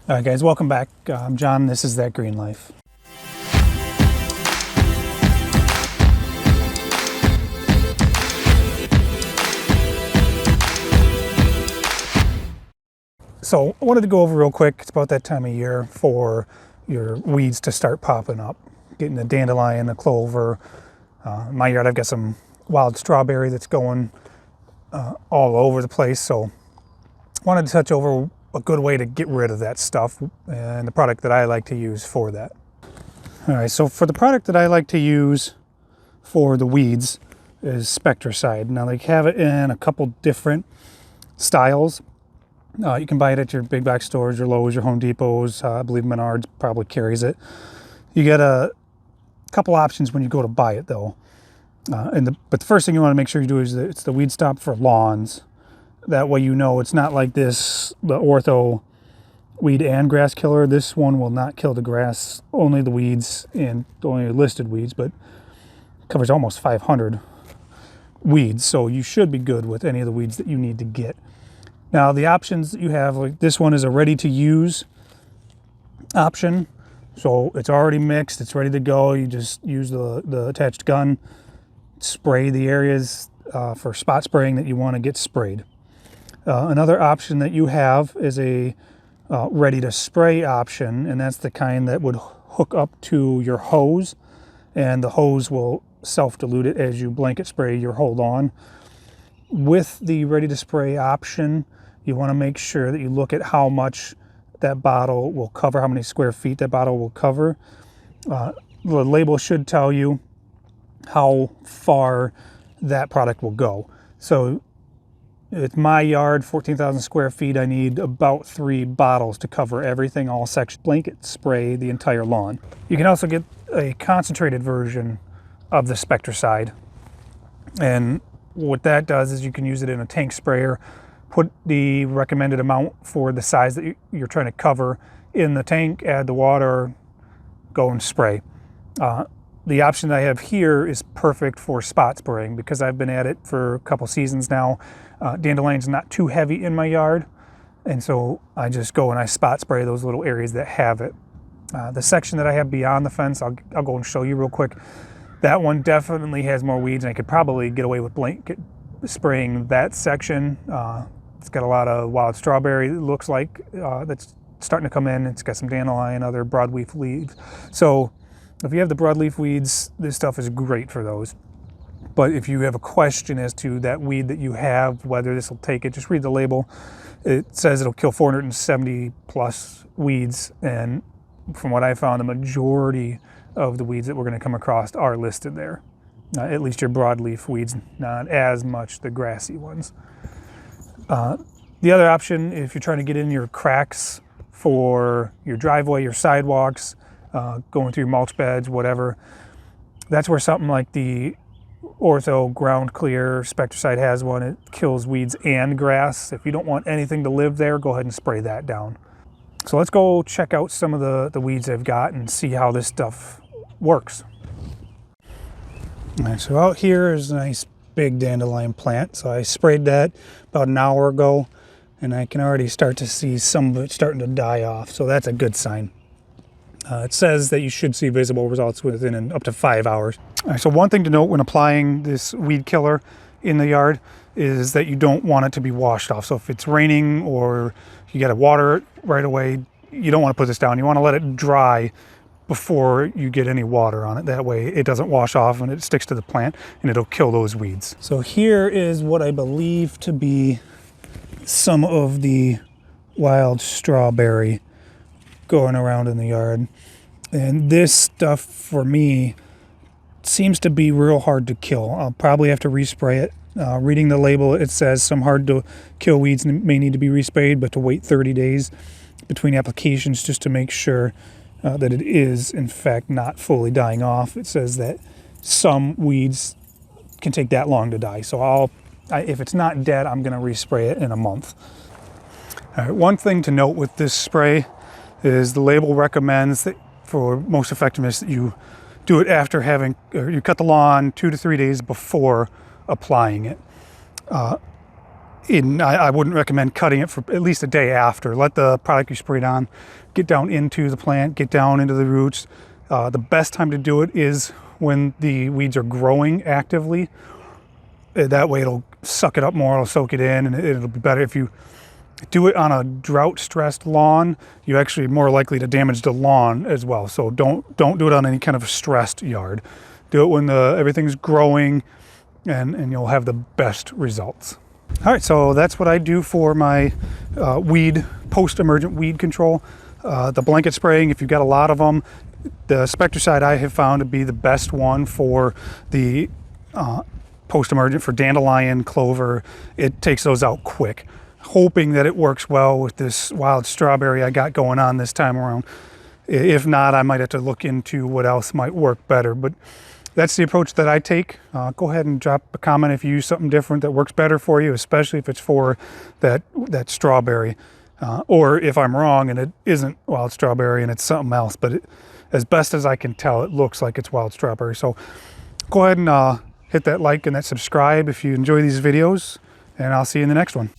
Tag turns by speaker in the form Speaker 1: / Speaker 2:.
Speaker 1: All right, guys, welcome back. I'm John. This is That Green Life. So I wanted to go over real quick. It's about that time of year for your weeds to start popping up. Getting the dandelion, the clover. In my yard, I've got some wild strawberry that's going all over the place. So I wanted to touch over a good way to get rid of that stuff and the product that I like to use for that. All right, so for the product that I like to use for the weeds is Spectracide. Now they have it in a couple different styles. You can buy it at your big box stores, your Lowe's, your Home Depots. I believe Menards probably carries it. You get a couple options when you go to buy it though. But the first thing you want to make sure you do is that it's the Weed Stop for lawns. That way you know it's not like the Ortho weed and grass killer. This one will not kill the grass, only the weeds and only listed weeds, but covers almost 500 weeds. So you should be good with any of the weeds that you need to get. Now the options that you have, like this one is a ready to use option. So it's already mixed, it's ready to go. You just use the attached gun, spray the areas for spot spraying that you want to get sprayed. Another option that you have is a ready to spray option, and that's the kind that would hook up to your hose, and the hose will self-dilute it as you blanket spray your whole lawn. With the ready to spray option, you want to make sure that you look at how much that bottle will cover, how many square feet that bottle will cover. The label should tell you how far that product will go. So it's my yard, 14,000 square feet. I need about 3 bottles to cover everything, all sections. Blanket spray the entire lawn. You can also get a concentrated version of the Spectracide. And what that does is you can use it in a tank sprayer, put the recommended amount for the size that you're trying to cover in the tank, add the water, go and spray. The option that I have here is perfect for spot spraying because I've been at it for a couple seasons now. Dandelion's not too heavy in my yard, and so I just go and I spot spray those little areas that have it. The section that I have beyond the fence, I'll go and show you real quick. That one definitely has more weeds, and I could probably get away with blanket spraying that section. It's got a lot of wild strawberry, it looks like, that's starting to come in. It's got some dandelion, other broadleaf leaves. So if you have the broadleaf weeds, this stuff is great for those. But if you have a question as to that weed that you have, whether this will take it, just read the label. It says it'll kill 470 plus weeds, and from what I found, the majority of the weeds that we're going to come across are listed there. At least your broadleaf weeds, not as much the grassy ones. The other option, if you're trying to get in your cracks for your driveway, your sidewalks, going through your mulch beds, whatever, that's where something like the Ortho Ground Clear Spectracide has one. It kills weeds and grass. If you don't want anything to live there, go ahead and spray that down. So let's go check out some of the weeds I've got and see how this stuff works. All right, so out here is a nice big dandelion plant. So I sprayed that about an hour ago, and I can already start to see some of it starting to die off. So that's a good sign. It says that you should see visible results within up to 5 hours. All right, so one thing to note when applying this weed killer in the yard is that you don't want it to be washed off. So if it's raining or you got to water it right away, you don't want to put this down. You want to let it dry before you get any water on it. That way it doesn't wash off and it sticks to the plant and it'll kill those weeds. So here is what I believe to be some of the wild strawberry going around in the yard. And this stuff for me seems to be real hard to kill. I'll probably have to respray it. Reading the label, it says some hard to kill weeds may need to be resprayed, but to wait 30 days between applications just to make sure that it is in fact not fully dying off. It says that some weeds can take that long to die. So if it's not dead, I'm gonna respray it in a month. All right, one thing to note with this spray is the label recommends that for most effectiveness that you do it after you cut the lawn 2 to 3 days before applying it. I wouldn't recommend cutting it for at least a day after. Let the product you sprayed on get down into the plant, get down into the roots. The best time to do it is when the weeds are growing actively. That way it'll suck it up more, it'll soak it in, and it'll be better. If you do it on a drought-stressed lawn, you're actually more likely to damage the lawn as well. So don't do it on any kind of stressed yard. Do it when everything's growing, and you'll have the best results. All right, so that's what I do for my post-emergent weed control. The blanket spraying, if you've got a lot of them, the Spectracide I have found to be the best one for the post-emergent for dandelion, clover. It takes those out quick. Hoping that it works well with this wild strawberry I got going on this time around. If not, I might have to look into what else might work better, but that's the approach that I take. Go ahead and drop a comment if you use something different that works better for you, especially if it's for that strawberry. Or if I'm wrong and it isn't wild strawberry and it's something else, but as best as I can tell, it looks like it's wild strawberry. So go ahead and hit that like and that subscribe if you enjoy these videos, and I'll see you in the next one.